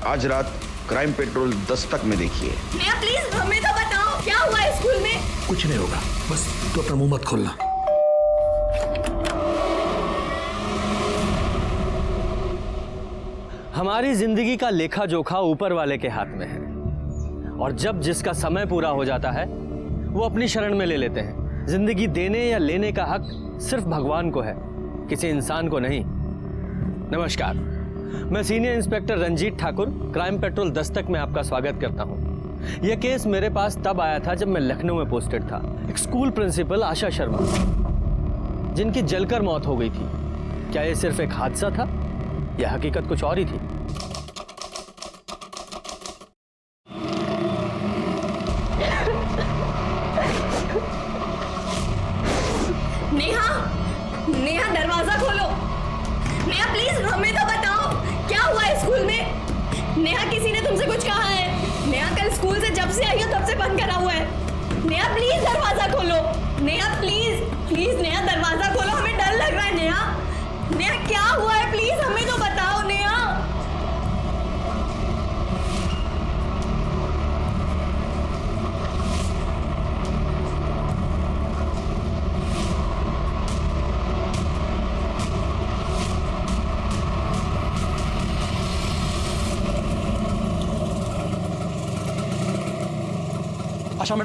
आज रात crime patrol Dastak में देखिए। नेहा प्लीज हमें तो बताओ क्या हुआ है स्कूल में। कुछ नहीं होगा, बस तो अपना मुंह मत खोलना। हमारी जिंदगी का लेखा जोखा ऊपर वाले के हाथ में है, और जब जिसका समय पूरा हो जाता है वो अपनी शरण में ले लेते हैं। जिंदगी देने या लेने का हक सिर्फ भगवान को है, किसी इंसान को नहीं। नमस्कार, मैं senior inspector Ranjeet Thakur, crime patrol Dastak में आपका स्वागत करता हूं। यह केस मेरे पास तब आया था जब मैं लखनऊ में पोस्टेड था। एक स्कूल प्रिंसिपल आशा शर्मा, जिनकी जलकर मौत हो गई थी। क्या यह सिर्फ एक हादसा था या हकीकत कुछ और ही थी? नेहा दरवाजा खोलो। नेहा प्लीज हमें तो बताओ क्या हुआ है स्कूल में। नेहा किसी ने तुमसे कुछ कहा है? नेहा कल स्कूल से जब से आई हो तब से बंद करा हुआ है। नेहा प्लीज दरवाजा खोलो। नेहा प्लीज प्लीज नेहा दरवाजा खोलो, हमें डर लग रहा है। नेहा क्या हुआ है, प्लीज हमें तो बताओ नेहा। आशा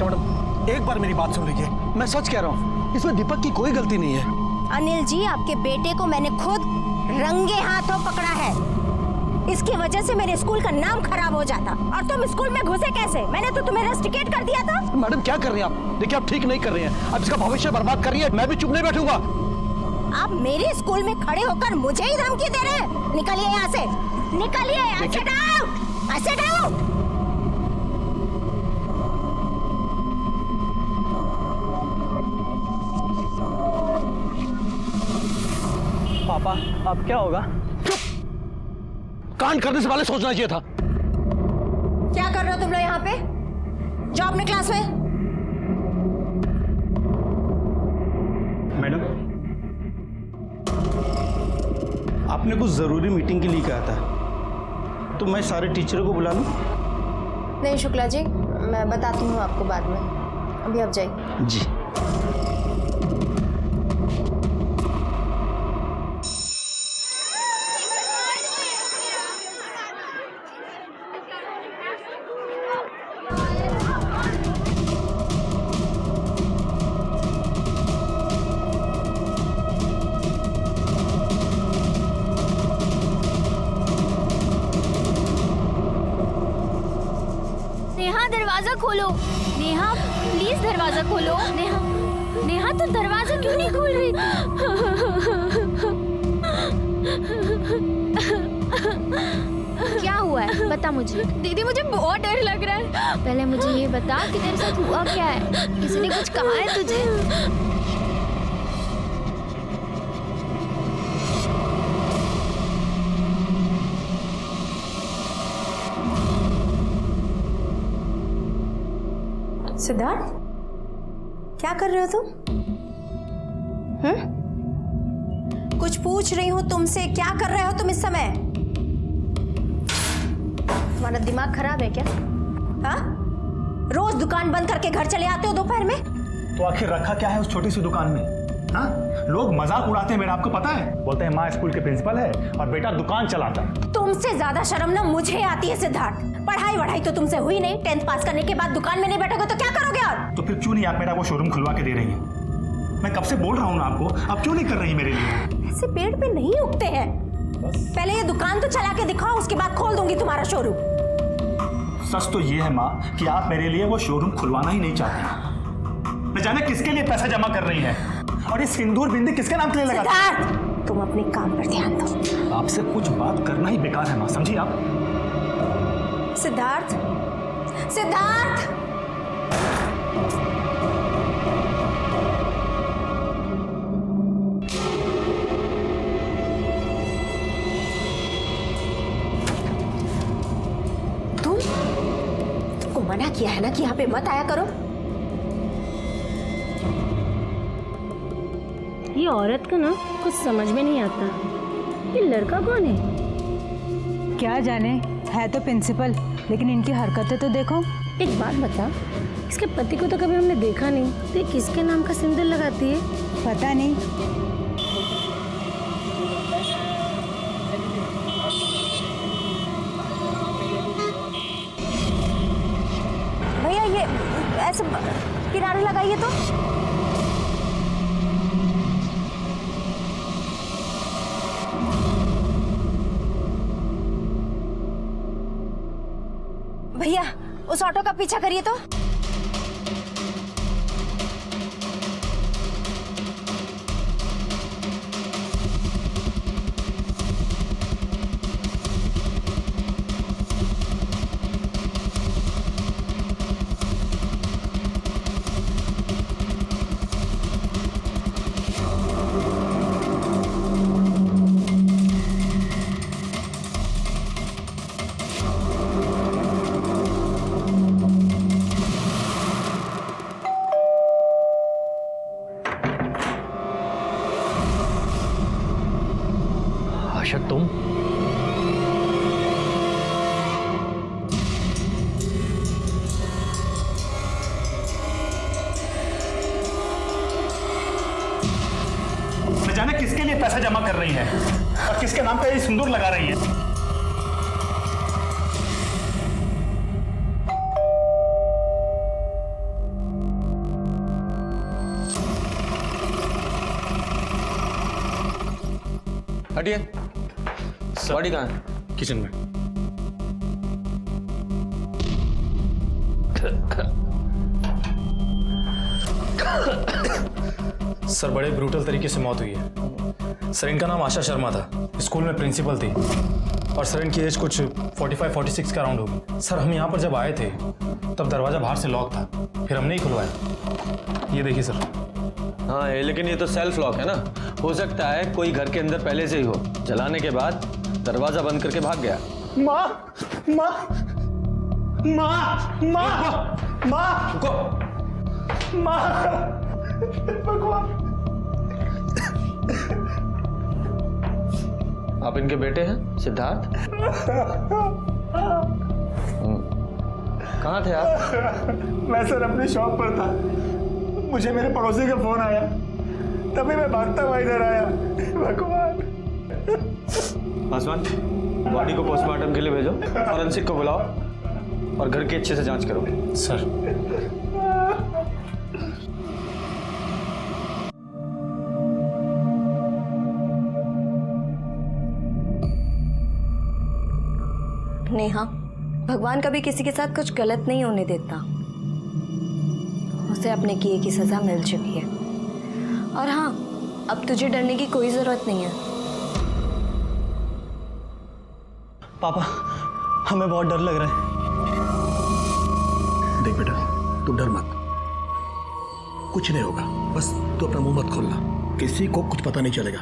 मैडम, एक बार मेरी बात सुन लीजिए। मैं सच कह रहा हूँ, इसमें दीपक की कोई गलती नहीं है। अनिल जी, आपके बेटे को मैंने खुद रंगे हाथों पकड़ा है। इसकी वजह से मेरे स्कूल का नाम खराब हो जाता। और तुम स्कूल में घुसे कैसे? मैंने तो तुम्हें रस्टिकेट कर दिया था। मैडम क्या कर रही हैं आप? देखिए आप ठीक नहीं कर रही हैं, अब इसका भविष्य बर्बाद कर रही है। मैं भी चुप नहीं बैठूंगा। आप मेरे स्कूल में खड़े होकर मुझे ही धमकी दे रहे हैं। निकलिए यहाँ से, निकलिए। ऐसे जाओ। पापा, अब क्या होगा? कांड करने से पहले सोचना चाहिए था। क्या कर रहे हो तुम लोग यहाँ पे? जाओ अपने क्लास में। मैडम, आपने कुछ जरूरी मीटिंग के लिए कहा था, तो मैं सारे टीचरों को बुला लूं? नहीं शुक्ला जी, मैं बताती हूँ आपको बाद में। अभी आप जाइए। जी। दरवाजा खोलो। नेहा प्लीज दरवाजा खोलो। नेहा तो दरवाजा क्यों नहीं खोल रही थी? क्या हुआ है बता मुझे। दीदी मुझे बहुत डर लग रहा है। पहले मुझे ये बता कि तेरे साथ हुआ क्या है। किसी ने कुछ कहा है तुझे? सिद्धार्थ, क्या कर रहे हो तुम? कुछ पूछ रही हूँ तुमसे, क्या कर रहे हो तुम इस समय? तुम्हारा दिमाग खराब है क्या? हाँ? रोज दुकान बंद करके घर चले आते हो दोपहर में? तो आखिर रखा क्या है उस छोटी सी दुकान में? हाँ? लोग मजाक उड़ाते हैं मेरा, आपको पता है। बोलते हैं माँ स्कूल के प्रिंसिपल है और बेटा दुकान चलाता है। तुमसे ज्यादा शर्म ना मुझे आती है सिद्धार्थ। पढ़ाई वढ़ाई तो तुमसे हुई नहीं, 10th पास करने के बाद दुकान में नहीं बैठोगे तो क्या करोगे? और तो फिर क्यों नहीं आप मेरा वो शोरूम खुलवा के दे रही हैं? मैं कब से बोल रहा हूँ ना आपको, आप क्यों नहीं कर रही मेरे लिए? ऐसे पेड़ पे नहीं उगते हैं। पहले ये दुकान तो चला के दिखाओ, उसके बाद खोल दूंगी तुम्हारा शोरूम। सच तो ये है माँ कि आप मेरे लिए वो शोरूम खुलवाना ही नहीं चाहती। न जाने किसके लिए पैसा जमा कर रही है, और ये सिंदूर बिंदी किसके नाम के लिए लगा? सिद्धार्थ, तुम अपने काम पर ध्यान दो। आपसे कुछ बात करना ही बेकार है माँ, समझी आप? सिद्धार्थ, सिद्धार्थ, तुमको मना किया है ना कि यहाँ पे मत आया करो। ये औरत का ना कुछ समझ में नहीं आता। ये लड़का कौन है? क्या जाने, है तो प्रिंसिपल, लेकिन इनकी हरकतें तो देखो। एक बात बता, इसके पति को तो कभी हमने देखा नहीं, तो ये किसके नाम का सिंदूर लगाती है? पता नहीं। भैया ये ऐसे किनारे लगाइए तो। भैया उस ऑटो का पीछा करिए तो। आशा तुम? न जाने किसके लिए पैसा जमा कर रही है और किसके नाम का ये सिंदूर लगा रही है। हटिए। बॉडी कहाँ है? किचन में। सर बड़े ब्रूटल तरीके से मौत हुई है। सर इनका नाम आशा शर्मा था, स्कूल में प्रिंसिपल थी और सर इनकी एज कुछ 45-46 का राउंड होगी। सर हम यहाँ पर जब आए थे तब दरवाजा बाहर से लॉक था, फिर हमने ही खुलवाया। ये देखिए सर। हाँ लेकिन ये तो सेल्फ लॉक है ना, हो सकता है कोई घर के अंदर पहले से ही हो, जलाने के बाद दरवाजा बंद करके भाग गया। माँ माँ माँ माँ माँ रुको। माँ भगवान। आप इनके बेटे हैं सिद्धार्थ? कहाँ थे आप? मैं सर अपनी शॉप पर था, मुझे मेरे पड़ोसी का फोन आया, तभी मैं भागता हुआ इधर आया। भगवान। आसमान, बॉडी को पोस्टमार्टम के लिए भेजो, फॉरेंसिक को बुलाओ और घर की अच्छे से जांच करो। सर नेहा, भगवान कभी किसी के साथ कुछ गलत नहीं होने देता। उसे अपने किए की सजा मिल चुकी है और हाँ, अब तुझे डरने की कोई जरूरत नहीं है। पापा, हमें बहुत डर लग रहा है। देख बेटा, तू डर मत, कुछ नहीं होगा, बस तू अपना मुंह मत खोलना, किसी को कुछ पता नहीं चलेगा।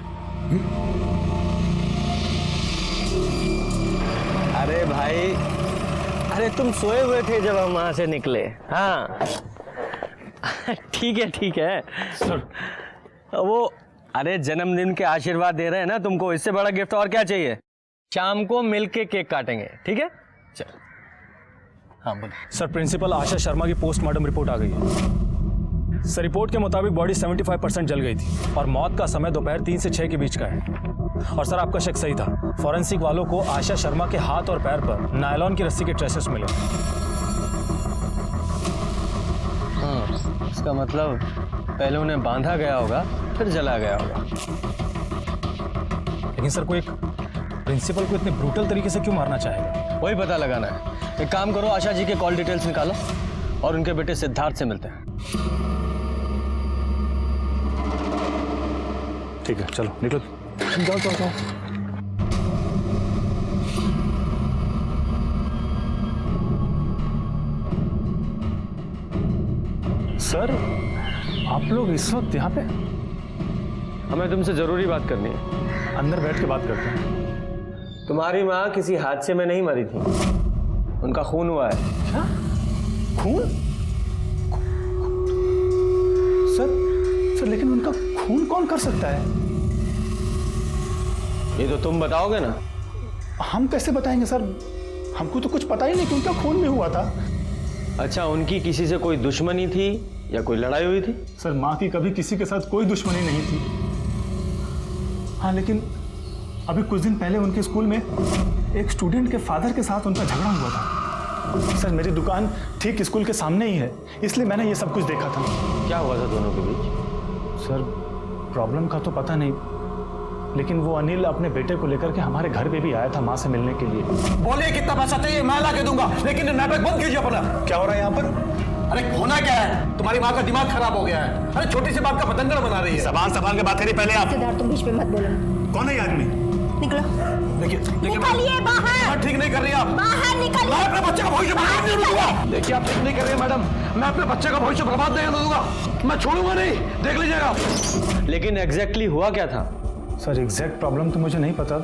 अरे भाई, अरे तुम सोए हुए थे जब हम वहां से निकले। हाँ ठीक है सर। वो अरे जन्मदिन के आशीर्वाद दे रहे हैं ना तुमको, इससे बड़ा गिफ्ट और क्या चाहिए? शाम को मिलके केक काटेंगे, ठीक है? चल। हाँ बोलो। सर प्रिंसिपल आशा शर्मा की पोस्टमार्टम रिपोर्ट आ गई है। सर रिपोर्ट के मुताबिक बॉडी 75% जल गई थी और मौत का समय दोपहर 3 से 6 के बीच का है। और सर आपका शक सही था, फॉरेंसिक वालों को आशा शर्मा के हाथ और पैर पर नायलॉन की रस्सी के ट्रेसेस मिले। हाँ, इसका मतलब पहले उन्हें बांधा गया होगा, फिर जला गया होगा। लेकिन सर कोई एक प्रिंसिपल को इतने ब्रूटल तरीके से क्यों मारना चाहेगा? वही पता लगाना है। एक काम करो, आशा जी के कॉल डिटेल्स निकालो और उनके बेटे सिद्धार्थ से मिलते हैं। ठीक है, चलो निकलो। जाओ। सर आप लोग इस वक्त यहाँ पे? हमें तुमसे जरूरी बात करनी है। अंदर बैठ के बात करते हैं। तुम्हारी माँ किसी हादसे में नहीं मरी थी, उनका खून हुआ है। क्या? खून? सर लेकिन उनका खून कौन कर सकता है? ये तो तुम बताओगे ना। हम कैसे बताएंगे सर, हमको तो कुछ पता ही नहीं कि उनका खून में हुआ था। अच्छा, उनकी किसी से कोई दुश्मनी थी या कोई लड़ाई हुई थी? सर माँ की कभी किसी के साथ कोई दुश्मनी नहीं थी। हाँ, लेकिन अभी कुछ दिन पहले उनके स्कूल में एक स्टूडेंट के फादर के साथ उनका झगड़ा हुआ था। सर मेरी दुकान ठीक स्कूल के सामने ही है, इसलिए मैंने ये सब कुछ देखा था। क्या हुआ था दोनों के बीच? सर प्रॉब्लम का तो पता नहीं, लेकिन वो अनिल अपने बेटे को लेकर के हमारे घर पे भी आया था माँ से मिलने के लिए। बोलिए कितना पैसा चाहिए, मैं ला के दूंगा, लेकिन नाटक बंद कीजिए अपना। क्या हो रहा है यहाँ पर? अरे होना क्या है, तुम्हारी माँ का दिमाग खराब हो गया है। अरे छोटी सी बात का पतंगड़ बना रही है। जबान संभाल के बात करिए पहले आप। सिद्धार्थ तुम बीच में मत बोलो। कौन है ये आदमी? निकलो, देखिए निकलिए बाहर। ठीक नहीं कर रही आप। बाहर निकलिए। मैं अपने बच्चे का भविष्य बर्बाद नहीं दूंगा। देखिए आप ठीक नहीं कर रहे हैं मैडम, मैं अपने बच्चे का भविष्य बर्बाद नहीं होने दूंगा, मैं छोड़ूंगा नहीं, देख लीजिएगा। लेकिन एग्जैक्टली हुआ क्या था? सर एग्जैक्ट प्रॉब्लम तो मुझे नहीं पता,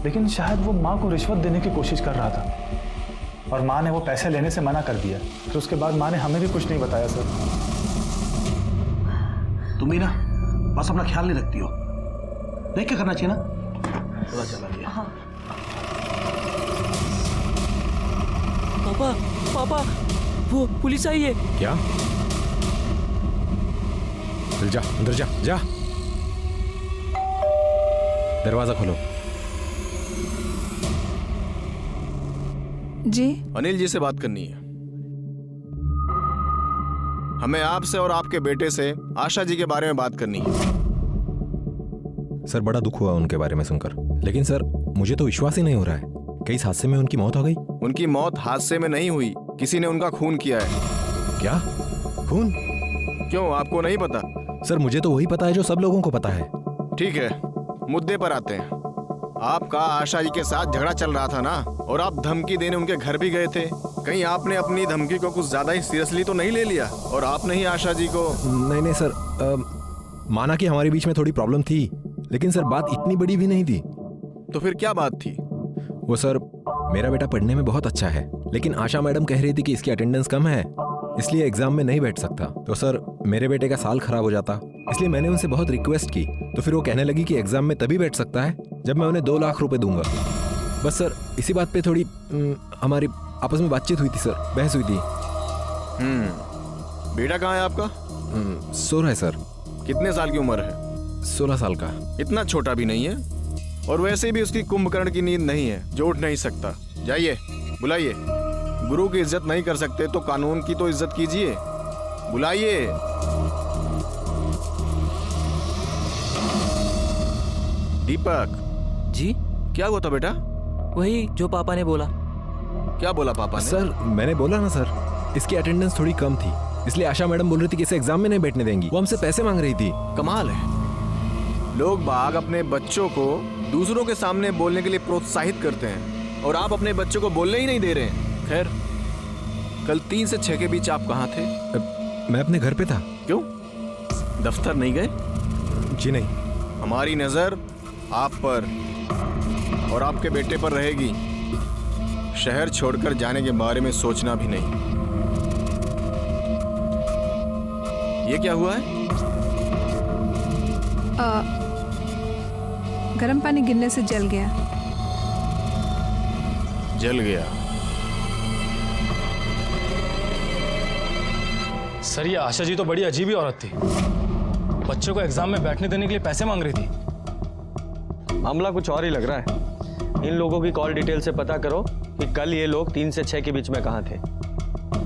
लेकिन शायद वो माँ को रिश्वत देने की कोशिश कर रहा था और माँ ने वो पैसे लेने से मना कर दिया। फिर उसके बाद माँ ने हमें भी कुछ नहीं बताया। सर तुम ही ना बस अपना ख्याल नहीं रखती हो, देख के करना चाहिए ना। पता चला गया। हाँ। पापा पापा वो पुलिस आई है। क्या? चल जा अंदर जा, जा दरवाजा खोलो। जी अनिल जी से बात करनी है हमें, आपसे और आपके बेटे से आशा जी के बारे में बात करनी है। सर बड़ा दुख हुआ उनके बारे में सुनकर, लेकिन सर मुझे तो विश्वास ही नहीं हो रहा है, कहीं इस हादसे में उनकी मौत हो गई? उनकी मौत हादसे में नहीं हुई, किसी ने उनका खून किया है। क्या? खून? क्यों, आपको नहीं पता? सर मुझे तो वही पता है जो सब लोगों को पता है। ठीक है, मुद्दे पर आते हैं। आपका आशा जी के साथ झगड़ा चल रहा था ना, और आप धमकी देने उनके घर भी गए थे। कहीं आपने अपनी धमकी को कुछ ज्यादा ही सीरियसली तो नहीं ले लिया और आपने ही आशा जी को? नहीं नहीं सर, माना कि हमारे बीच में थोड़ी प्रॉब्लम थी, लेकिन सर बात इतनी बड़ी भी नहीं थी। तो फिर क्या बात थी? वो सर, मेरा बेटा पढ़ने में बहुत अच्छा है, लेकिन आशा मैडम कह रही थी कि इसकी अटेंडेंस कम है, इसलिए एग्जाम में नहीं बैठ सकता। तो सर मेरे बेटे का साल खराब हो जाता, इसलिए मैंने उनसे बहुत रिक्वेस्ट की। तो फिर वो कहने लगी कि एग्जाम में तभी बैठ सकता है जब मैं उन्हें 2 लाख रुपए दूंगा। बस सर इसी बात पे थोड़ी हमारी आपस में बातचीत हुई थी सर, बहस हुई थी। बेटा कहाँ है आपका? सो रहा है सर। कितने साल की उम्र है? 16 साल का। इतना छोटा भी नहीं है, और वैसे भी उसकी कुंभकर्ण की नींद नहीं है जो उठ नहीं सकता। जाइए बुलाइए। गुरु की इज्जत नहीं कर सकते तो कानून की तो इज्जत कीजिए। बुलाइए। दीपक जी क्या हुआ था बेटा? वही जो पापा ने बोला। क्या बोला पापा ने? सर मैंने बोला ना सर, इसकी अटेंडेंस थोड़ी कम थी, इसलिए आशा मैडम बोल रही थी कि इसे एग्जाम में नहीं बैठने देंगी। वो हमसे पैसे मांग रही थी। कमाल है, लोग बाग अपने बच्चों को दूसरों के सामने बोलने के लिए प्रोत्साहित करते हैं और आप अपने बच्चों को बोलने ही नहीं दे रहे हैं। खैर, कल 3 से 6 के बीच आप कहाँ थे? मैं अपने घर पे था। क्यों, दफ्तर नहीं गए? जी नहीं। हमारी नजर आप पर और आपके बेटे पर रहेगी। शहर छोड़कर जाने के बारे में सोचना भी नहीं। ये क्या हुआ है? गर्म पानी गिरने से जल गया। जल गया? सर ये आशा जी तो बड़ी अजीब ही औरत थी, बच्चों को एग्जाम में बैठने देने के लिए पैसे मांग रही थी। मामला कुछ और ही लग रहा है। इन लोगों की कॉल डिटेल से पता करो कि कल ये लोग 3 से 6 के बीच में कहाँ थे,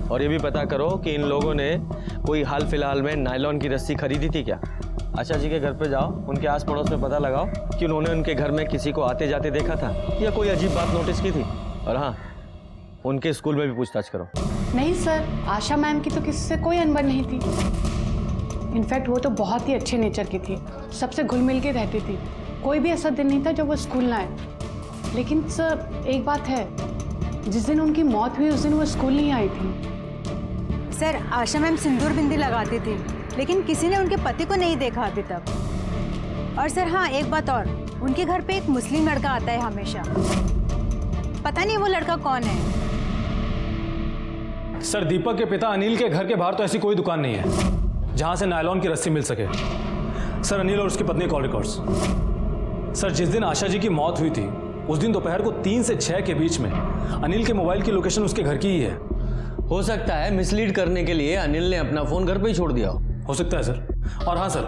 और ये भी पता करो कि इन लोगों ने कोई हाल फिलहाल में नायलॉन की रस्सी खरीदी थी क्या। आशा जी के घर पे जाओ, उनके आस पड़ोस में पता लगाओ कि उन्होंने उनके घर में किसी को आते जाते देखा था या कोई अजीब बात नोटिस की थी। और हाँ, उनके स्कूल में भी पूछताछ करो। नहीं सर, आशा मैम की तो किसी से कोई अनबन नहीं थी। इनफैक्ट वो तो बहुत ही अच्छे नेचर की थी, सबसे घुल मिल के रहती थी। कोई भी ऐसा दिन नहीं था जब वो स्कूल ना आए। लेकिन सर एक बात है, जिस दिन उनकी मौत हुई उस दिन वो स्कूल नहीं आई थी। सर आशा मैम सिंदूर बिंदी लगाती थी, लेकिन किसी ने उनके पति को नहीं देखा अभी तक। और सर हाँ, एक बात और, उनके घर पे एक मुस्लिम लड़का आता है हमेशा, पता नहीं वो लड़का कौन है। सर दीपक के पिता अनिल के घर के बाहर तो ऐसी कोई दुकान नहीं है जहां से नायलॉन की रस्सी मिल सके। सर अनिल और उसकी पत्नी कॉल रिकॉर्ड्स। सर जिस दिन आशा जी की मौत हुई थी उस दिन दोपहर को 3 से 6 के बीच में अनिल के मोबाइल की लोकेशन उसके घर की ही है। हो सकता है मिसलीड करने के लिए अनिल ने अपना फोन घर पे ही छोड़ दिया हो सकता है सर। और हाँ सर,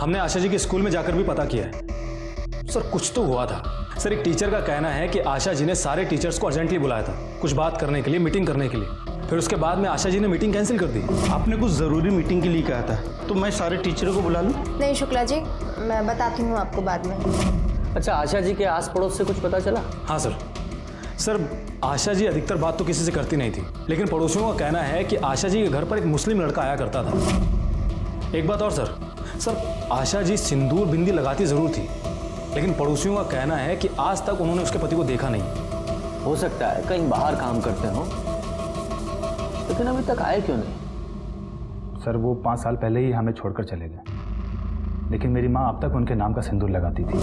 हमने आशा जी के स्कूल में जाकर भी पता किया है सर, कुछ तो हुआ था सर। एक टीचर का कहना है कि आशा जी ने सारे टीचर्स को अर्जेंटली बुलाया था कुछ बात करने के लिए, मीटिंग करने के लिए। फिर उसके बाद में आशा जी ने मीटिंग कैंसिल कर दी। आपने कुछ ज़रूरी मीटिंग के लिए कहा था, तो मैं सारे टीचरों को बुला लूँ? नहीं शुक्ला जी, मैं बताती हूँ आपको बाद में। अच्छा, आशा जी के आस पड़ोस से कुछ पता चला? हाँ सर। सर आशा जी अधिकतर बात तो किसी से करती नहीं थी, लेकिन पड़ोसियों का कहना है कि आशा जी के घर पर एक मुस्लिम लड़का आया करता था। एक बात और सर, आशा जी सिंदूर बिंदी लगाती ज़रूर थी, लेकिन पड़ोसियों का कहना है कि आज तक उन्होंने उसके पति को देखा नहीं। हो सकता है कहीं बाहर काम करते हो, लेकिन अभी तक आए क्यों नहीं? सर वो 5 साल पहले ही हमें छोड़कर चले गए, लेकिन मेरी माँ अब तक उनके नाम का सिंदूर लगाती थी।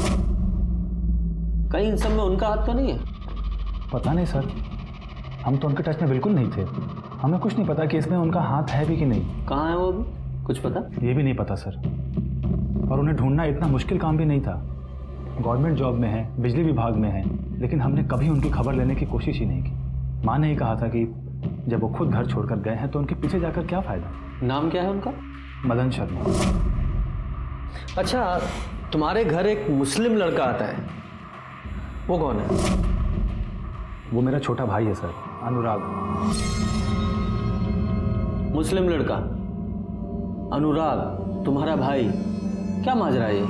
कहीं इन सब में उनका हाथ तो नहीं है? पता नहीं सर, हम तो उनके टच में बिल्कुल नहीं थे। हमें कुछ नहीं पता कि इसमें उनका हाथ है भी कि नहीं। कहाँ है वो भी? कुछ पता? ये भी नहीं पता सर, और उन्हें ढूंढना इतना मुश्किल काम भी नहीं था। गवर्नमेंट जॉब में है, बिजली विभाग में है, लेकिन हमने कभी उनकी खबर लेने की कोशिश ही नहीं की। माँ ने ही कहा था कि जब वो खुद घर छोड़कर गए हैं तो उनके पीछे जाकर क्या फ़ायदा। नाम क्या है उनका? मदन शर्मा। अच्छा, तुम्हारे घर एक मुस्लिम लड़का आता है, वो कौन है? वो मेरा छोटा भाई है सर, अनुराग। मुस्लिम लड़का अनुराग तुम्हारा भाई, क्या माजरा है ये?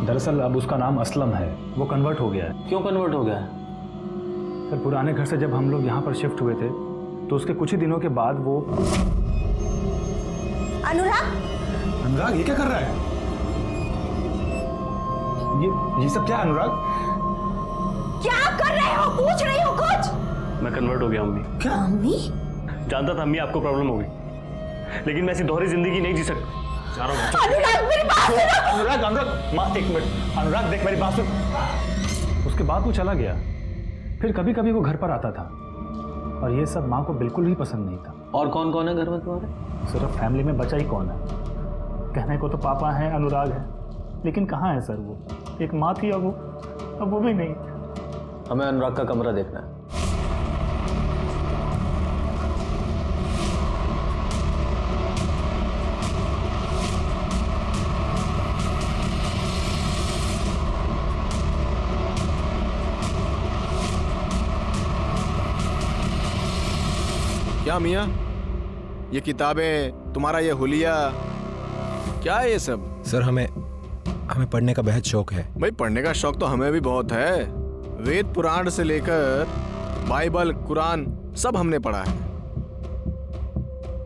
दरअसल अब उसका नाम असलम है, वो कन्वर्ट हो गया है। क्यों कन्वर्ट हो गया है? सर पुराने घर से जब हम लोग यहाँ पर शिफ्ट हुए थे तो उसके कुछ ही दिनों के बाद वो। अनुराग, ये क्या कर रहा है? ये सब क्या है अनुराग? क्या कर रहे हो? पूछ रही हो कुछ? मैं कन्वर्ट हो गया अम्मी। क्या अम्मी? जानता था अम्मी आपको प्रॉब्लम होगी, लेकिन मैं ऐसी दोहरी जिंदगी नहीं जी सकता। अनुराग मेरी बात सुनो। अनुराग माँ एक मिनट, अनुराग देख मेरी बात सुन। उसके बाद वो चला गया, फिर कभी कभी वो घर पर आता था, और ये सब माँ को बिल्कुल भी पसंद नहीं था। और कौन कौन है घर में तुम्हारे? सिर्फ फैमिली में बचा ही कौन है? कहने को तो पापा हैं, अनुराग है, लेकिन कहाँ है सर वो? एक माँ थी, अब वो भी नहीं। हमें अनुराग का कमरा देखना है। क्या मियाँ, ये किताबें, तुम्हारा ये हुलिया, क्या है ये सब? सर हमें पढ़ने का बेहद शौक है। भाई पढ़ने का शौक तो हमें भी बहुत है। वेद पुराण से लेकर बाइबल, कुरान सब हमने पढ़ा है।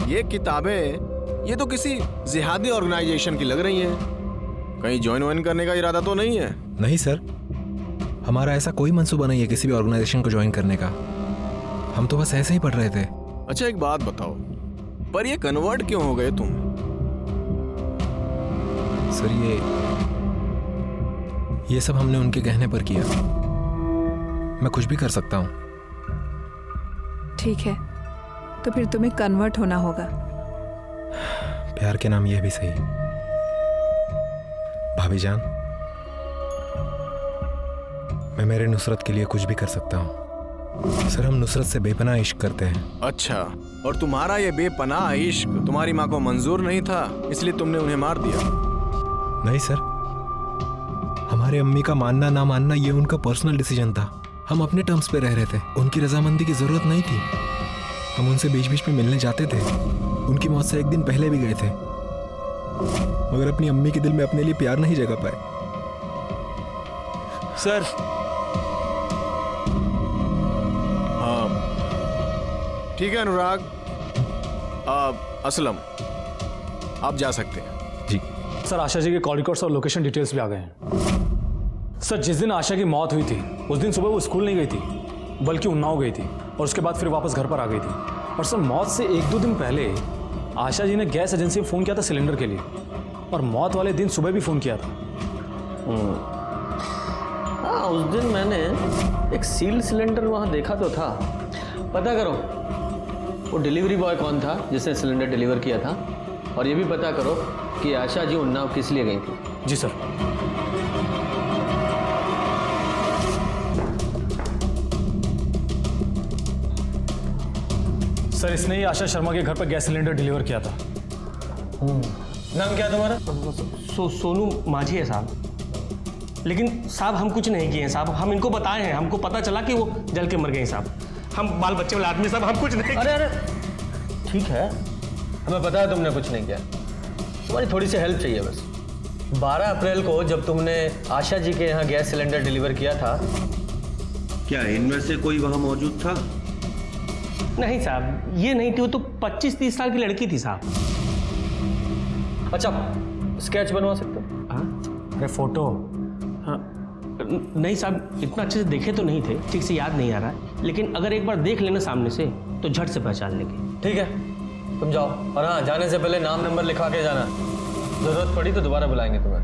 ये किताबें ये तो किसी जिहादी ऑर्गेनाइजेशन की लग रही हैं। कहीं ज्वाइन करने का इरादा तो नहीं है? नहीं सर, हमारा ऐसा कोई मंसूबा नहीं है किसी भी ऑर्गेनाइजेशन को ज्वाइन करने का। हम तो बस ऐसे ही पढ़ रहे थे। अच्छा एक बात बताओ, पर ये कन्वर्ट क्यों हो गए तुम? सर ये सब हमने उनके कहने पर किया। मैं कुछ भी कर सकता हूँ। ठीक है, तो फिर तुम्हें कन्वर्ट होना होगा। प्यार के नाम यह भी सही। भाभी जान, मैं मेरे नुसरत के लिए कुछ भी कर सकता हूँ। सर हम नुसरत से बेपनाह इश्क करते हैं। अच्छा, और तुम्हारा ये बेपनाह इश्क तुम्हारी माँ को मंजूर नहीं था, इसलिए तुमने उन्हें मार दिया? नहीं सर, हमारे अम्मी का मानना ना मानना ये उनका पर्सनल डिसीजन था। हम अपने टर्म्स पे रह रहे थे, उनकी रजामंदी की जरूरत नहीं थी। हम उनसे बीच बीच में मिलने जाते थे, उनकी मौत से एक दिन पहले भी गए थे, मगर अपनी अम्मी के दिल में अपने लिए प्यार नहीं जगा पाए। सर ठीक है अनुराग, असलम आप जा सकते हैं। जी सर, आशा जी के कॉल रिकॉर्ड्स और लोकेशन डिटेल्स भी आ गए हैं। सर जिस दिन आशा की मौत हुई थी उस दिन सुबह वो स्कूल नहीं गई थी, बल्कि उन्नाव गई थी, और उसके बाद फिर वापस घर पर आ गई थी। और सर मौत से 1-2 दिन पहले आशा जी ने गैस एजेंसी में फ़ोन किया था सिलेंडर के लिए, और मौत वाले दिन सुबह भी फ़ोन किया था। हाँ, उस दिन मैंने एक सील्ड सिलेंडर वहाँ देखा तो था। पता करो वो डिलीवरी बॉय कौन था जिसने सिलेंडर डिलीवर किया था, और ये भी पता करो कि आशा जी उन्नाव किस लिए गई थी। जी सर। सर इसने ही आशा शर्मा के घर पर गैस सिलेंडर डिलीवर किया था। नाम क्या है तुम्हारा? सोनू माझी है साहब। लेकिन साहब हम कुछ नहीं किए हैं साहब, हम इनको बताए हैं, हमको पता चला कि वो जल के मर गए हैं साहब। हम बाल बच्चे वाले आदमी साहब, हम कुछ नहीं। अरे ठीक है, हमें पता है तुमने कुछ नहीं किया, तुम्हारी थोड़ी सी हेल्प चाहिए बस। 12 अप्रैल को जब तुमने आशा जी के यहाँ गैस सिलेंडर डिलीवर किया था, क्या इनमें से कोई वहां मौजूद था? नहीं साहब, ये नहीं थी, वो तो 25-30 साल की लड़की थी साहब। अच्छा, स्केच बनवा सकते हो? हाँ। अरे फोटो? हाँ नहीं साहब, इतना अच्छे से देखे तो नहीं थे, ठीक से याद नहीं आ रहा है, लेकिन अगर एक बार देख लेना सामने से तो झट से पहचान लेंगे। ठीक है, तुम जाओ, और हाँ जाने से पहले नाम नंबर लिखवा के जाना, जरूरत पड़ी तो दोबारा बुलाएंगे तुम्हें।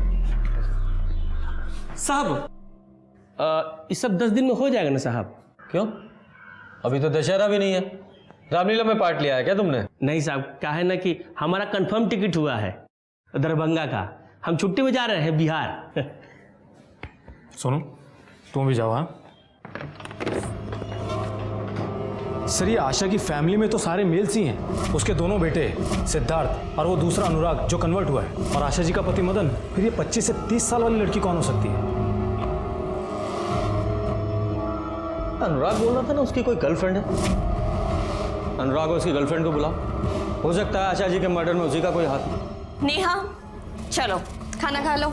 साहब इस सब 10 दिन में हो जाएगा ना साहब? क्यों, अभी तो दशहरा भी नहीं है। रामलीला में पार्ट लिया है क्या तुमने? नहीं साहब, कहा है ना कि हमारा कंफर्म टिकट हुआ है दरभंगा का, हम छुट्टी में जा रहे हैं बिहार। सोनू तुम भी जाओ। हाँ सर, ये आशा की फैमिली में तो सारे मेल्स ही हैं। उसके दोनों बेटे सिद्धार्थ और वो दूसरा अनुराग जो कन्वर्ट हुआ है, और आशा जी का पति मदन। फिर ये 25 से 30 साल वाली लड़की कौन हो सकती है? अनुराग बोल रहा था ना उसकी कोई गर्लफ्रेंड है। अनुराग और उसकी गर्लफ्रेंड को बुलाओ, हो सकता है आशा जी के मर्डर में उसी का कोई हाथ। नेहा चलो खाना खा लो।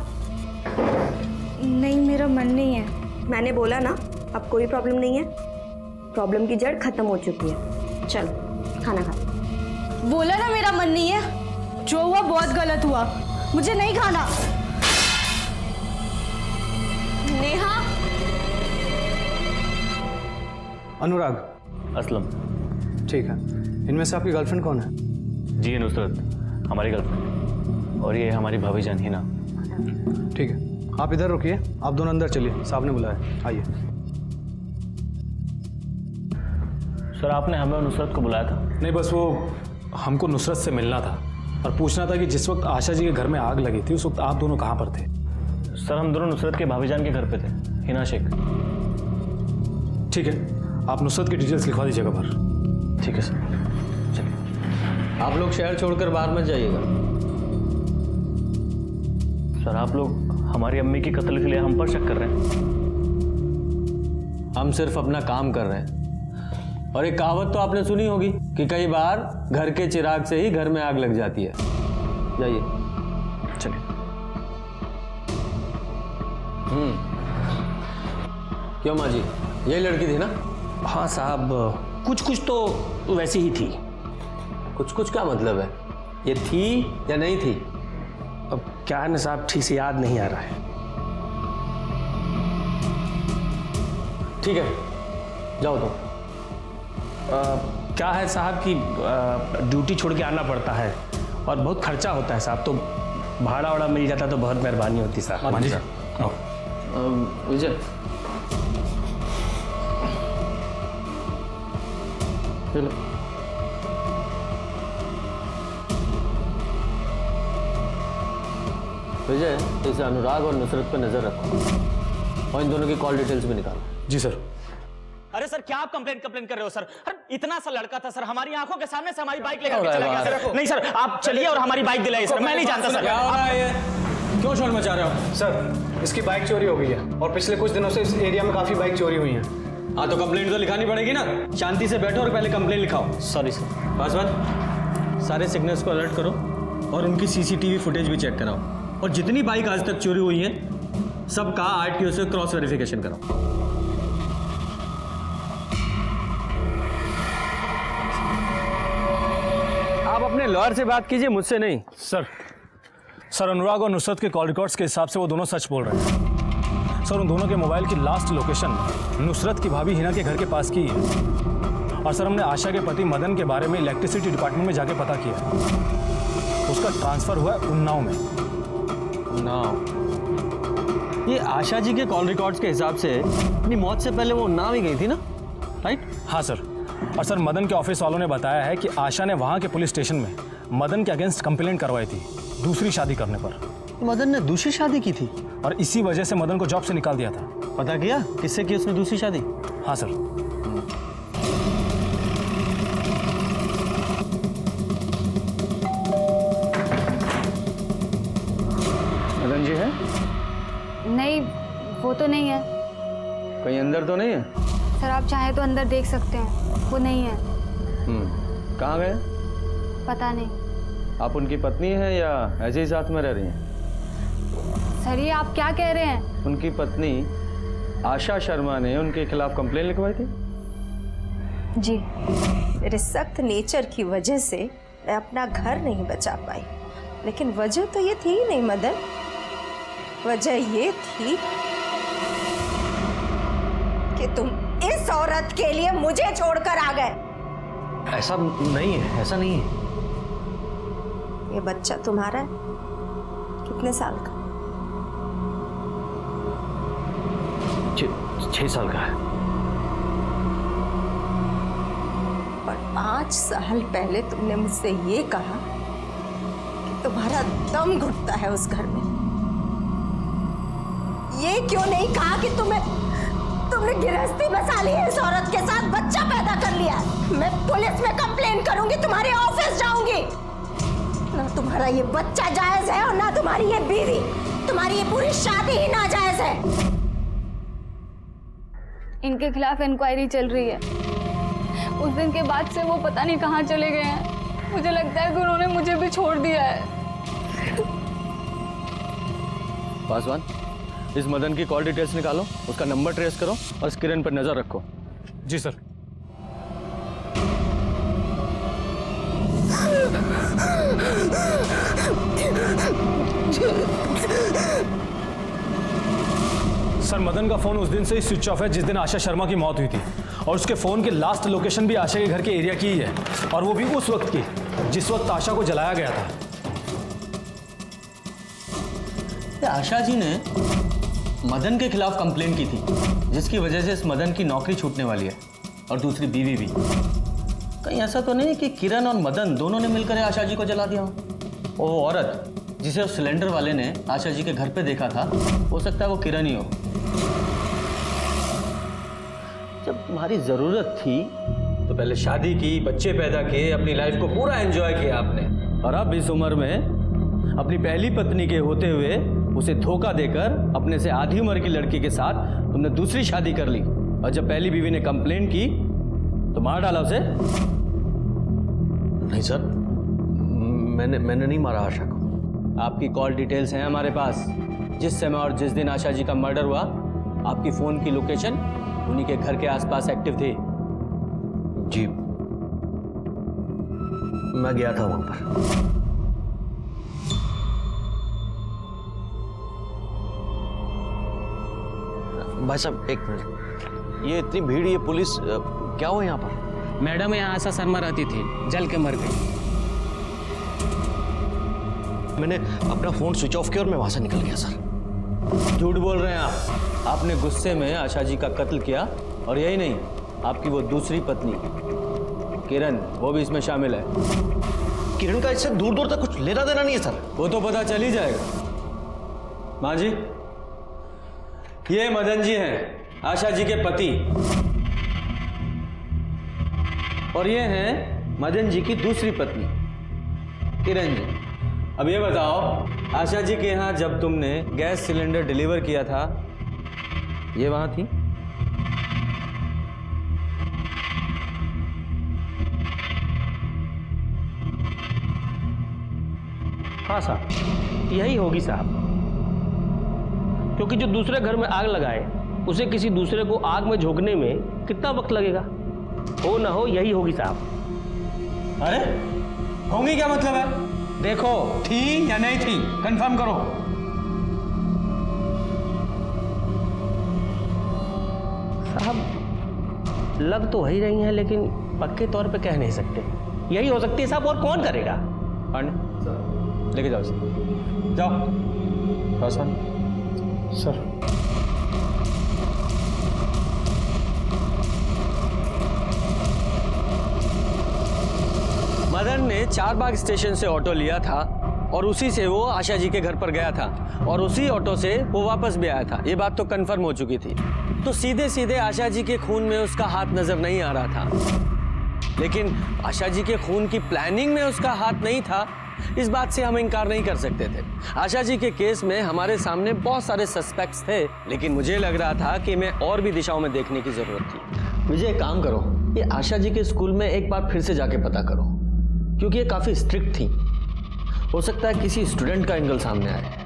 नहीं, मेरा मन नहीं है। मैंने बोला ना, अब कोई प्रॉब्लम नहीं है, प्रॉब्लम की जड़ खत्म हो चुकी है। चलो खाना खा लो। बोला ना मेरा मन नहीं है, जो हुआ बहुत गलत हुआ, मुझे नहीं खाना। नेहा। अनुराग। असलम। ठीक है, इनमें से आपकी गर्लफ्रेंड कौन है? जी नुसरत, हमारी गर्लफ्रेंड, और ये हमारी भाभी जान हिना। ठीक है, आप इधर रुकिए, आप दोनों अंदर चलिए, साहब ने बुलाया, आइए। सर आपने हमें और नुसरत को बुलाया था? नहीं, बस वो हमको नुसरत से मिलना था और पूछना था कि जिस वक्त आशा जी के घर में आग लगी थी उस वक्त आप दोनों कहाँ पर थे? सर हम दोनों नुसरत के भाभी जान के घर पे थे, हिना शेख। ठीक है, आप नुसरत की डिटेल्स लिखवा दीजिएगा बाहर। ठीक है सर, चलिए। आप लोग शहर छोड़कर बाहर मत जाइएगा। सर आप लोग हमारी अम्मी की कत्ल के लिए हम पर शक कर रहे हैं? हम सिर्फ अपना काम कर रहे हैं। और एक कहावत तो आपने सुनी होगी कि कई बार घर के चिराग से ही घर में आग लग जाती है। जाइए, चलिए। क्यों माँ जी, यही लड़की थी ना? हाँ साहब, कुछ कुछ तो वैसी ही थी। कुछ कुछ क्या मतलब है? ये थी या नहीं थी? अब क्या है ना साहब, ठीक से याद नहीं आ रहा है। ठीक है, जाओ तो। क्या है साहब कि ड्यूटी छोड़ के आना पड़ता है और बहुत खर्चा होता है साहब, तो भाड़ा वाड़ा मिल जाता तो बहुत मेहरबानी होती साहब। विजय, चलो। विजय, इस अनुराग और नुसरत पे नजर रखो और इन दोनों की कॉल डिटेल्स भी निकालो। जी सर। अरे सर, क्या आप कंप्लेंट कर रहे हो सर? अरे इतना सा लड़का था सर, हमारी आंखों के सामने से हमारी बाइक लेकर चला गया सर। नहीं सर, आप चलिए और हमारी बाइक दिलाइए सर। मैं नहीं जानता सर। क्या हो रहा है ये? क्यों शोर मचा रहे हो? सर, इसकी बाइक चोरी हो गई है और पिछले कुछ दिनों से इस एरिया में काफी बाइक चोरी हुई हैं। हाँ तो कंप्लेंट तो लिखानी पड़ेगी ना। शांति से बैठो और पहले कंप्लेंट लिखाओ। Sorry sir. बस बस, सारे सिग्नल्स को अलर्ट करो और उनकी सीसीटीवी फुटेज भी चेक कराओ, और जितनी बाइक आज तक चोरी हुई हैं सबका आरटीओ से क्रॉस वेरिफिकेशन कराओ। आप अपने लॉयर से बात कीजिए, मुझसे नहीं। सर अनुराग और नुसरत के कॉल रिकॉर्ड्स के हिसाब से वो दोनों सच बोल रहे हैं। सर उन दोनों के मोबाइल की लास्ट लोकेशन नुसरत की भाभी हिना के घर के पास की है। और सर हमने आशा के पति मदन के बारे में इलेक्ट्रिसिटी डिपार्टमेंट में जाके पता किया, उसका ट्रांसफर हुआ है उन्नाव में। उन्नाव? ये आशा जी के कॉल रिकॉर्ड्स के हिसाब से अपनी मौत से पहले वो उन्नाव ही गई थी ना, राइट? हाँ सर। और सर मदन के ऑफिस वालों ने बताया है कि आशा ने वहाँ के पुलिस स्टेशन में मदन के अगेंस्ट कंप्लेंट करवाई थी दूसरी शादी करने पर। मदन ने दूसरी शादी की थी और इसी वजह से मदन को जॉब से निकाल दिया था। पता किया किससे की उसने दूसरी शादी? हाँ सर। वो तो नहीं है। कहीं अंदर तो नहीं है? सर आप चाहे तो अंदर देख सकते हैं, वो नहीं है। कहाँ गए? पता नहीं। आप उनकी पत्नी हैं या ऐसे ही साथ में रह रही हैं? सर ये आप क्या कह रहे हैं? उनकी पत्नी आशा शर्मा ने उनके खिलाफ कंप्लेन लिखवाई थी। जी। मेरे सख्त नेचर की वजह से मैं अपना घर नहीं बचा पाई, लेकिन वजह तो ये थी ही नहीं मदन। वजह ये थी कि तुम इस औरत के लिए मुझे छोड़कर आ गए। ऐसा नहीं है, ऐसा नहीं है। ये बच्चा तुम्हारा है? कितने साल का? 6 साल का है। और 5 साल पहले तुमने मुझसे ये कहा कि तुम्हारा दम घुटता है उस घर में। ये क्यों नहीं कहा कि तुमने गिरहस्ती बसा ली है इस औरत के साथ, बच्चा पैदा कर लिया है? मैं पुलिस में कंप्लेन करूंगी, तुम्हारे ऑफिस जाऊंगी। ना तुम्हारा ये बच्चा जायज है और ना तुम्हारी ये बीवी, तुम्हारी ये पूरी शादी ही नाजायज है। इनके खिलाफ इंक्वायरी चल रही है। उस दिन के बाद से वो पता नहीं कहाँ चले गए हैं। मुझे लगता है कि उन्होंने मुझे भी छोड़ दिया है। पासवान, इस मदन की कॉल डिटेल्स निकालो, उसका नंबर ट्रेस करो और इस किरण पर नजर रखो। जी सर। सर मदन का फोन उस दिन से ही स्विच ऑफ है जिस दिन आशा शर्मा की मौत हुई थी, और उसके फोन की लास्ट लोकेशन भी आशा के घर के एरिया की ही है, और वो भी उस वक्त की जिस वक्त आशा को जलाया गया था। आशा जी ने मदन के खिलाफ कंप्लेन की थी, जिसकी वजह से इस मदन की नौकरी छूटने वाली है और दूसरी बीवी भी। कहीं ऐसा तो नहीं कि किरण और मदन दोनों ने मिलकर आशा जी को जला दिया हो? वो औरत जिसे उस सिलेंडर वाले ने आशा जी के घर पे देखा था, हो सकता है वो किरण ही हो। जब तुम्हारी जरूरत थी तो पहले शादी की, बच्चे पैदा किए, अपनी लाइफ को पूरा एंजॉय किया आपने, और अब इस उम्र में अपनी पहली पत्नी के होते हुए उसे धोखा देकर अपने से आधी उम्र की लड़की के साथ तुमने दूसरी शादी कर ली, और जब पहली बीवी ने कंप्लेन की तो मार डाला उसे। नहीं सर, मैंने नहीं मारा आशा को। आपकी कॉल डिटेल्स हैं हमारे पास। जिस समय और जिस दिन आशा जी का मर्डर हुआ, आपकी फोन की लोकेशन उन्हीं के घर के आसपास एक्टिव थी। जी, मैं गया था वहां पर। भाई साहब एक मिनट, ये इतनी भीड़, ये पुलिस, क्या हुआ यहाँ पर? मैडम यहाँ आशा शर्मा रहती थी, जल के मर गई। मैंने अपना फोन स्विच ऑफ किया और मैं वहां से निकल गया सर। झूठ बोल रहे हैं आप। आपने गुस्से में आशा जी का कत्ल किया, और यही नहीं, आपकी वो दूसरी पत्नी किरण, वो भी इसमें शामिल है। किरण का इससे दूर दूर तक कुछ लेना देना नहीं है सर। वो तो पता चल ही जाएगा। माँ जी, ये मदन जी हैं, आशा जी के पति, और ये हैं मदन जी की दूसरी पत्नी किरण जी। अब ये बताओ, आशा जी के यहाँ जब तुमने गैस सिलेंडर डिलीवर किया था, ये वहां थी? हाँ साहब, यही होगी साहब, क्योंकि जो दूसरे घर में आग लगाए उसे किसी दूसरे को आग में झोंकने में कितना वक्त लगेगा? हो ना हो यही होगी साहब। अरे होंगी क्या मतलब है? देखो, थी या नहीं थी, कंफर्म करो। साहब लग तो वही रही हैं, लेकिन पक्के तौर पे कह नहीं सकते। यही हो सकती है साहब, और कौन करेगा? पांडे, लेके जाओ इसे। जाओ। पासवान। सर। मदन ने चारबाग स्टेशन से ऑटो लिया था, और उसी से वो आशा जी के घर पर गया था, और उसी ऑटो से वो वापस भी आया था। ये बात तो कंफर्म हो चुकी थी। तो सीधे सीधे आशा जी के खून में उसका हाथ नजर नहीं आ रहा था, लेकिन आशा जी के खून की प्लानिंग में उसका हाथ नहीं था, इस बात से हम इनकार नहीं कर सकते थे। आशा जी के केस में हमारे सामने बहुत सारे सस्पेक्ट्स थे, लेकिन मुझे लग रहा था कि मैं और भी दिशाओं में देखने की जरूरत थी। मुझे एक काम करो, ये आशा जी के स्कूल में एक बार फिर से जाके पता करो, क्योंकि ये काफी स्ट्रिक्ट थी। हो सकता है किसी स्टूडेंट का एंगल सामने आए।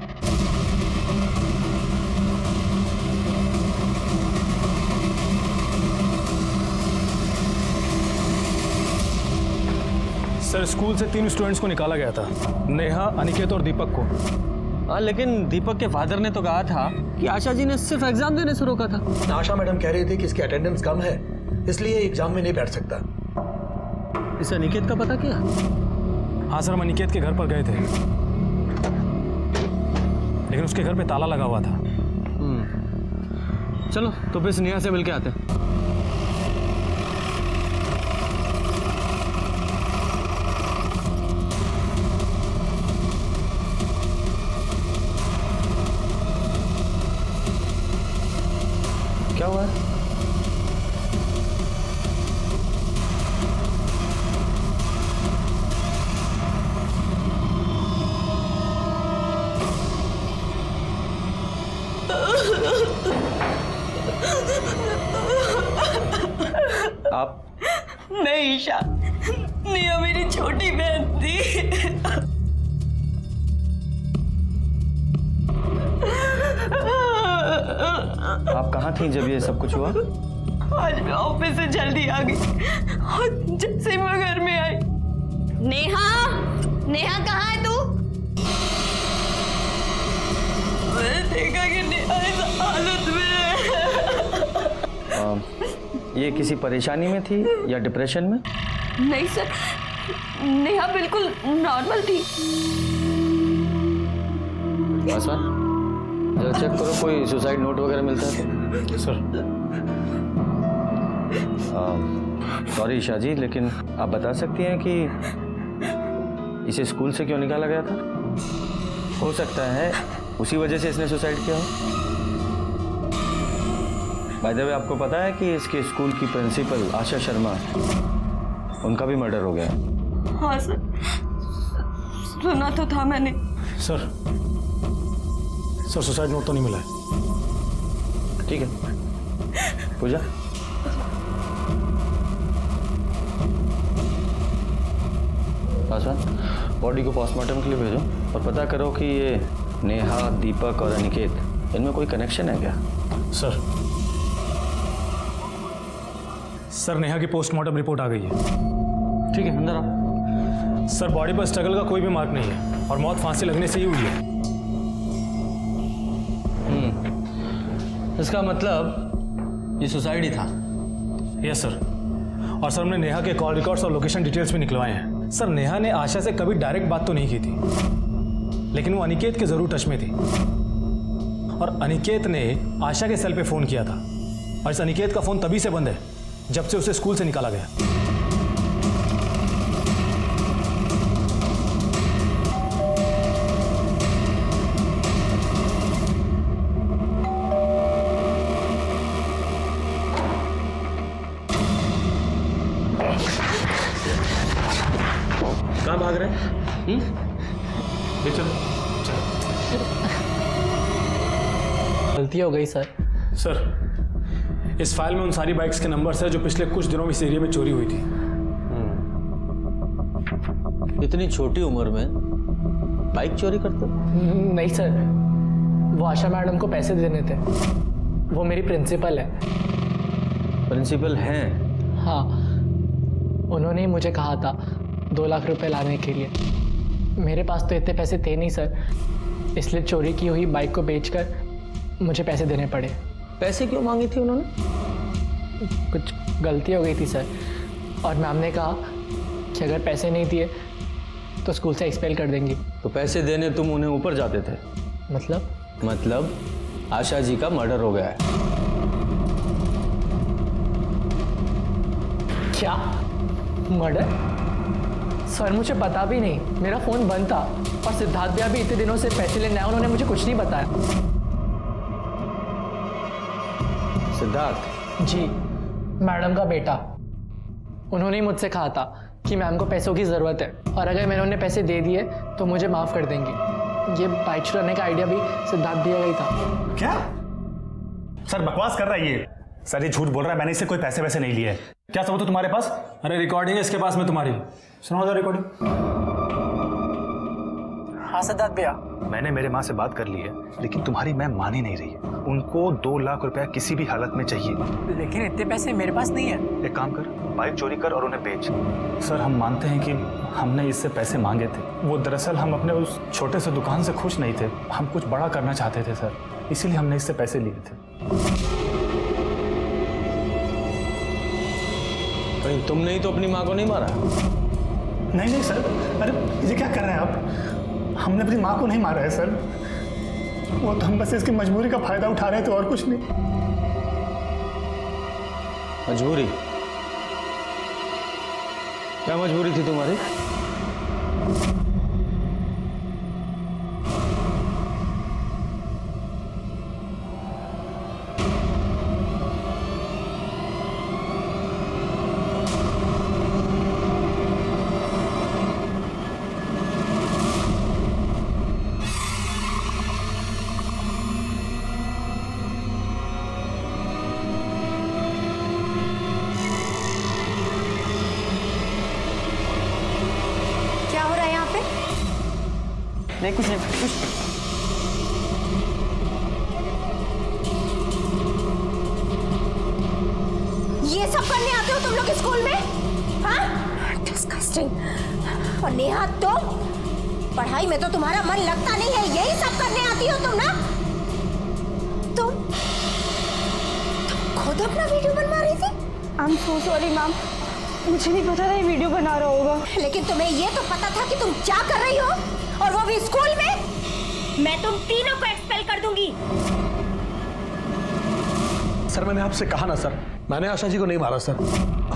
सर, स्कूल से 3 स्टूडेंट्स को निकाला गया था, नेहा, अनिकेत और दीपक को। हाँ, लेकिन दीपक के फादर ने तो कहा था कि आशा जी ने सिर्फ एग्जाम देने से रोका था। आशा मैडम कह रही थी कि इसकी अटेंडेंस कम है, इसलिए एग्जाम में नहीं बैठ सकता। इस अनिकेत का पता क्या? हाँ सर, हम अनिकेत के घर पर गए थे, लेकिन उसके घर पे ताला लगा हुआ था। चलो तो फिर नेहा से मिलके आते हैं। क्या हुआ है? आप? नहीं ईशा, नेहा मेरी छोटी बहन थी। आप कहाँ थी जब ये सब कुछ हुआ? आज मैं ऑफिस से जल्दी आ गई और जैसे ही मैं घर में आई, नेहा, नेहा कहाँ है तू? मैंने देखा कि नेहा इस हालत में है। ये किसी परेशानी में थी या डिप्रेशन में? नहीं सर, नेहा बिल्कुल नॉर्मल थी। आसमान, जरा चेक करो कोई सुसाइड नोट वगैरह मिलता है तो। सर। सॉरी ईशा जी, लेकिन आप बता सकती हैं कि इसे स्कूल से क्यों निकाला गया था? हो सकता है उसी वजह से इसने सुसाइड किया हो। बाय द वे, आपको पता है कि इसके स्कूल की प्रिंसिपल आशा शर्मा, उनका भी मर्डर हो गया है। हाँ सर, सुना तो था मैंने। सर, सुसाइड नोट तो नहीं मिला है। ठीक है पूजा, आसमान, बॉडी को पोस्टमार्टम के लिए भेजो और पता करो कि ये नेहा, दीपक और अनिकेत, इनमें कोई कनेक्शन है क्या? सर, नेहा की पोस्टमार्टम रिपोर्ट आ गई है। ठीक है, अंदर आओ। सर, बॉडी पर स्ट्रगल का कोई भी मार्क नहीं है और मौत फांसी लगने से ही हुई है। इसका मतलब ये सुसाइड ही था। Yes sir. और सर, हमने नेहा के कॉल रिकॉर्ड्स और लोकेशन डिटेल्स भी निकलवाए हैं। सर, नेहा ने आशा से कभी डायरेक्ट बात तो नहीं की थी, लेकिन वो अनिकेत के जरूर टच में थी और अनिकेत ने आशा के सेल पे फोन किया था और इस अनिकेत का फोन तभी से बंद है जब से उसे स्कूल से निकाला गया। कहाँ भाग रहे हैं? गलती हो गई सर। सर, इस फाइल में उन सारी बाइक्स के नंबर्स हैं जो पिछले कुछ दिनों में इस एरिया में चोरी हुई थी। इतनी छोटी उम्र में बाइक चोरी करते? नहीं सर, वो आशा मैडम को पैसे देने थे। वो मेरी प्रिंसिपल है। प्रिंसिपल हैं? हाँ, उन्होंने ही मुझे कहा था 2 लाख रुपए लाने के लिए। मेरे पास तो इतने पैसे थे नहीं सर, इसलिए चोरी की हुई बाइक को बेचकर मुझे पैसे देने पड़े। पैसे क्यों मांगी थी उन्होंने? कुछ गलती हो गई थी सर, और मैम ने कहा कि अगर पैसे नहीं दिए तो स्कूल से एक्सपेल कर देंगी। तो पैसे देने तुम उन्हें ऊपर जाते थे? मतलब आशा जी का मर्डर हो गया है। क्या मर्डर? सर, मुझे पता भी नहीं, मेरा फोन बंद था और सिद्धार्थ भैया भी इतने दिनों से पैसे लेने आए, उन्होंने मुझे कुछ नहीं बताया। सिद्धार्थ? जी, मैडम का बेटा। उन्होंने ही मुझसे कहा था कि मैम को पैसों की ज़रूरत है और अगर मैंने उन्हें पैसे दे दिए तो मुझे माफ़ कर देंगी। ये बाइक चुराने का आइडिया भी सिद्धार्थ दिया गई था। क्या सर बकवास कर रहा है ये? सर ये झूठ बोल रहा है, मैंने इससे कोई पैसे वैसे नहीं लिए। क्या सबूत है तुम्हारे पास? अरे रिकॉर्डिंग है इसके पास में तुम्हारी, सुनाओ जरा रिकॉर्डिंग। हाँ सिद्धार्थ भैया, मैंने मेरे माँ से बात कर ली है, लेकिन तुम्हारी मैम मान ही नहीं रही है। उनको 2 लाख रुपया किसी भी हालत में चाहिए। लेकिन इतने पैसे मेरे पास नहीं है। एक काम कर, बाइक चोरी कर और उन्हें बेच। सर हम मानते हैं कि हमने इससे पैसे मांगे थे, वो दरअसल हम अपने उस छोटे से दुकान से खुश नहीं थे, हम कुछ बड़ा करना चाहते थे सर, इसीलिए हमने इससे पैसे लिए थे। कहीं तुमने ही तो अपनी माँ को नहीं मारा? नहीं नहीं सर, अरे ये क्या कर रहे हैं आप? हमने अपनी माँ को नहीं मारा है सर, वो तो हम बस इसकी मजबूरी का फायदा उठा रहे थे और कुछ नहीं। मजबूरी? क्या मजबूरी थी तुम्हारी? नहीं कुछ नहीं, कुछ ये सब करने आते हो तुम लोग स्कूल में? हाँ? डिस्गस्टिंग। और नेहा तुम पढ़ाई में तो तुम्हारा मन लगता नहीं है, यही सब करने आती हो तुम ना? तुम खुद अपना वीडियो बनवा रही थी? I am so sorry ma'am, मुझे नहीं पता था ये वीडियो बना रहा होगा। लेकिन तुम्हें ये तो पता था कि तुम क्या कर रही हो, और वो भी स्कूल में? मैं तुम तीनों को एक्सपेल कर दूंगी। सर मैंने आपसे कहा ना सर, मैंने आशा जी को नहीं मारा सर।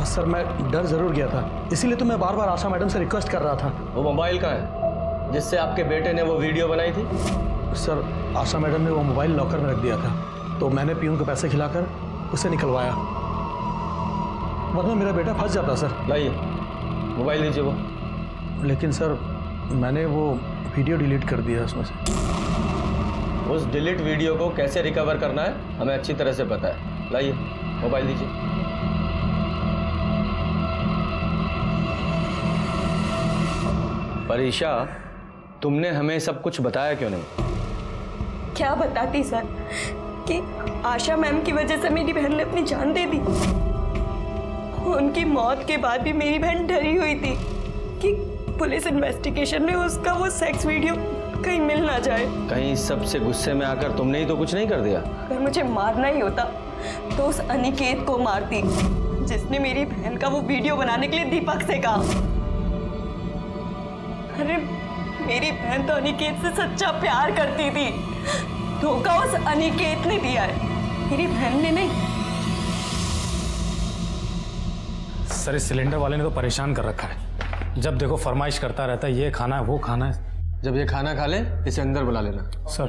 सर मैं डर जरूर गया था, इसीलिए तो मैं बार बार आशा मैडम से रिक्वेस्ट कर रहा था। वो मोबाइल का है जिससे आपके बेटे ने वो वीडियो बनाई थी? सर आशा मैडम ने वो मोबाइल लॉकर में रख दिया था, तो मैंने पियून को पैसे खिलाकर उसे निकलवाया, वरना मेरा बेटा फंस जाता सर। लाइए मोबाइल दीजिए वो। लेकिन सर मैंने वो वीडियो डिलीट कर दिया उसमें से। उस डिलीट वीडियो को कैसे रिकवर करना है हमें अच्छी तरह से पता है। लाइए मोबाइल दीजिए। परीक्षा, तुमने हमें सब कुछ बताया क्यों नहीं? क्या बताती सर कि आशा मैम की वजह से मेरी बहन ने अपनी जान दे दी। उनकी मौत के बाद भी मेरी बहन डरी हुई थी कि पुलिस इन्वेस्टिगेशन में उसका वो सेक्स वीडियो कहीं मिल ना जाए। कहीं सबसे गुस्से में आकर तुमने ही तो कुछ नहीं कर दिया? अगर मुझे मारना ही होता तो उस अनिकेत को मारती जिसने मेरी बहन का वो वीडियो बनाने के लिए दीपक से कहा। अरे मेरी बहन तो अनिकेत से सच्चा प्यार करती थी, धोखा उस अनिकेत ने दिया है, मेरी बहन ने नहीं। सर इस सिलेंडर वाले ने तो परेशान कर रखा है, जब देखो फरमाइश करता रहता है, ये खाना है वो खाना है। जब ये खाना खा ले इसे अंदर बुला लेना। सर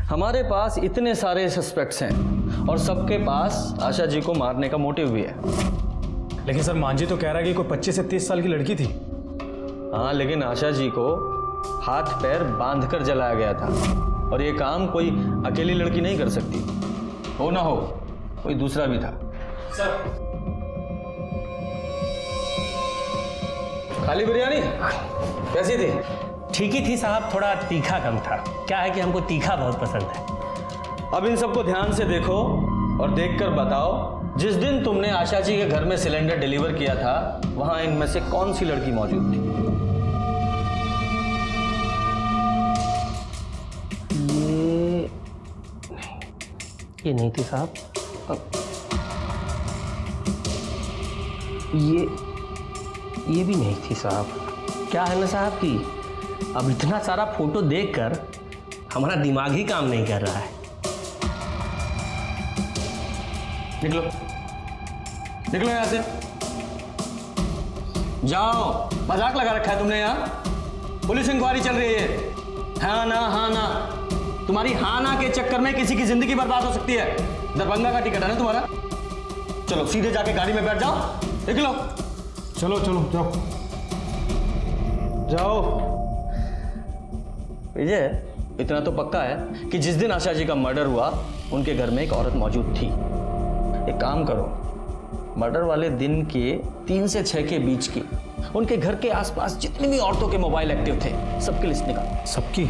हमारे पास इतने सारे सस्पेक्ट्स हैं और सबके पास आशा जी को मारने का मोटिव भी है। लेकिन सर मांझी तो कह रहा है कि कोई 25 से 30 साल की लड़की थी। हाँ, लेकिन आशा जी को हाथ पैर बांधकर जलाया गया था और ये काम कोई अकेली लड़की नहीं कर सकती। हो ना हो कोई दूसरा भी था। सर खाली बिरयानी कैसी थी? ठीक ही थी साहब, थोड़ा तीखा कम था। क्या है कि हमको तीखा बहुत पसंद है। अब इन सबको ध्यान से देखो और देखकर बताओ, जिस दिन तुमने आशा जी के घर में सिलेंडर डिलीवर किया था वहां इनमें से कौन सी लड़की मौजूद थी? ये नहीं थी साहब। ये भी नहीं थी साहब। क्या है ना साहब कि अब इतना सारा फोटो देखकर हमारा दिमाग ही काम नहीं कर रहा है। निकलो निकलो यहां से, जाओ। मजाक लगा रखा है तुमने यहाँ? पुलिस इंक्वायरी चल रही है। हाँ ना तुम्हारी हाँ ना के चक्कर में किसी की जिंदगी बर्बाद हो सकती है। दरभंगा का टिकट है ना तुम्हारा? चलो सीधे जाके गाड़ी में बैठ जाओ, निकलो। चलो चलो जाओ जाओ। विजय, इतना तो पक्का है कि जिस दिन आशा जी का मर्डर हुआ उनके घर में एक औरत मौजूद थी। एक काम करो, मर्डर वाले दिन के 3 से 6 के बीच की उनके घर के आसपास जितनी भी औरतों के मोबाइल एक्टिव थे सबकी लिस्ट निकालो। सबकी?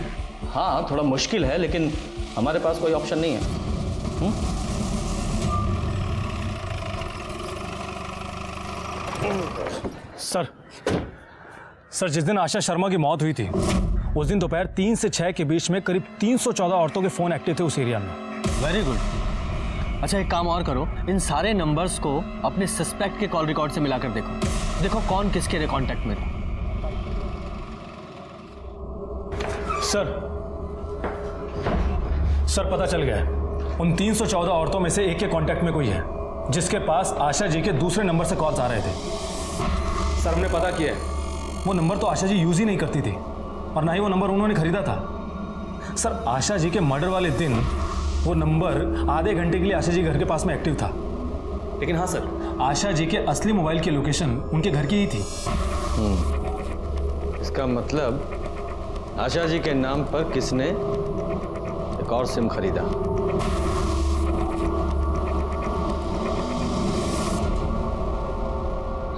हाँ, थोड़ा मुश्किल है लेकिन हमारे पास कोई ऑप्शन नहीं है। सर जिस दिन आशा शर्मा की मौत हुई थी उस दिन दोपहर 3 से 6 के बीच में करीब 314 औरतों के फोन एक्टिव थे उस एरिया में। Very good. अच्छा एक काम और करो, इन सारे नंबर्स को अपने सस्पेक्ट के कॉल रिकॉर्ड से मिलाकर देखो कौन किसके कांटेक्ट में था। सर पता चल गया है, उन 314 औरतों में से एक के कांटेक्ट में कोई है जिसके पास आशा जी के दूसरे नंबर से कॉल्स आ रहे थे। सर हमने पता किया है, वो नंबर तो आशा जी यूज ही नहीं करती थी और ना ही वो नंबर उन्होंने खरीदा था। सर आशा जी के मर्डर वाले दिन वो नंबर आधे घंटे के लिए आशा जी घर के पास में एक्टिव था। लेकिन हाँ सर, आशा जी के असली मोबाइल की लोकेशन उनके घर की ही थी। इसका मतलब आशा जी के नाम पर किसने एक और सिम खरीदा।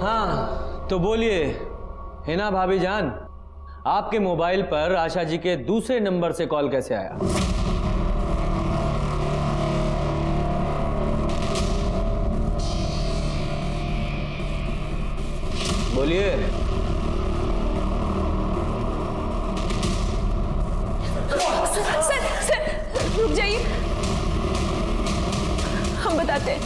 हाँ तो बोलिए हिना भाभी जान, आपके मोबाइल पर आशा जी के दूसरे नंबर से कॉल कैसे आया? बोलिए। सर रुक जाइए, हम बताते हैं।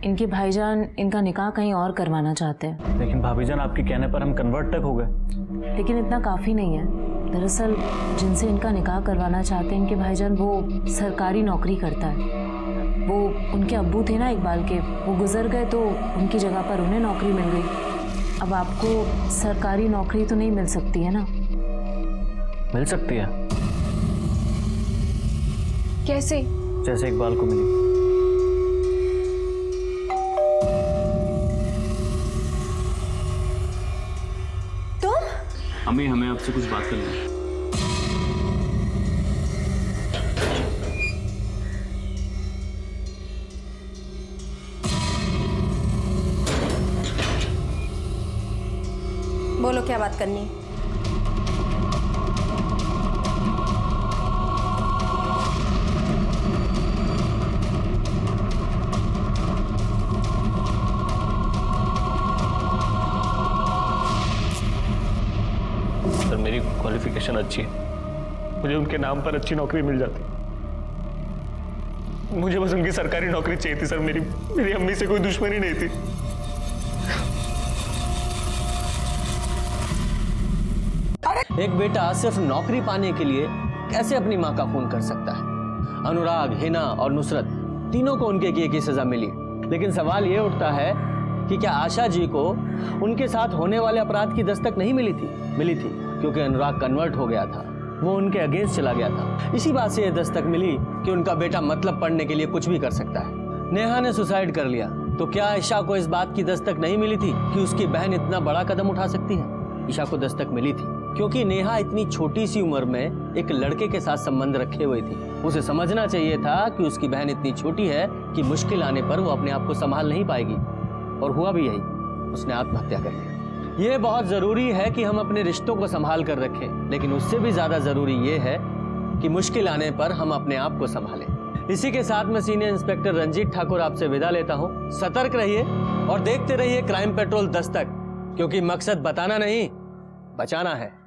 इनके भाईजान इनका निकाह कहीं और करवाना चाहते हैं। लेकिन भाभीजान आपके कहने पर हम कन्वर्ट तक हो गए। लेकिन इतना काफ़ी नहीं है। दरअसल जिनसे इनका निकाह करवाना चाहते हैं इनके भाईजान, वो सरकारी नौकरी करता है। वो उनके अब्बू थे ना इकबाल के, वो गुजर गए तो उनकी जगह पर उन्हें नौकरी मिल गई। अब आपको सरकारी नौकरी तो नहीं मिल सकती है ना? मिल सकती है। कैसे? जैसे इकबाल को मिली। अम्मी हमें आपसे कुछ बात करनी है। बोलो क्या बात करनी है? सर मेरी क्वालिफिकेशन अच्छी है, मुझे उनके नाम पर अच्छी नौकरी मिल जाती। मुझे बस उनकी सरकारी नौकरी चाहिए थी सर। मेरी अम्मी से कोई दुश्मनी नहीं थी। एक बेटा सिर्फ नौकरी पाने के लिए कैसे अपनी मां का खून कर सकता है? अनुराग, हिना और नुसरत तीनों को उनके किए की सजा मिली। लेकिन सवाल ये उठता है कि क्या आशा जी को उनके साथ होने वाले अपराध की दस्तक नहीं मिली थी? मिली थी, क्योंकि अनुराग कन्वर्ट हो गया था, वो उनके अगेंस्ट चला गया था। इसी बात से यह दस्तक मिली कि उनका बेटा मतलब पढ़ने के लिए कुछ भी कर सकता है। नेहा ने सुसाइड कर लिया तो क्या ईशा को इस बात की दस्तक नहीं मिली थी कि उसकी बहन इतना बड़ा कदम उठा सकती है? ईशा को दस्तक मिली थी क्योंकि नेहा इतनी छोटी सी उम्र में एक लड़के के साथ संबंध रखे हुए थी। उसे समझना चाहिए था कि उसकी बहन इतनी छोटी है कि मुश्किल आने पर वो अपने आप को संभाल नहीं पाएगी, और हुआ भी यही, उसने आत्महत्या कर ली। ये बहुत जरूरी है कि हम अपने रिश्तों को संभाल कर रखें, लेकिन उससे भी ज्यादा जरूरी ये है कि मुश्किल आने पर हम अपने आप को संभालें। इसी के साथ मैं सीनियर इंस्पेक्टर रंजीत ठाकुर आपसे विदा लेता हूं। सतर्क रहिए और देखते रहिए क्राइम पेट्रोल दस्तक, क्योंकि मकसद बताना नहीं, बचाना है।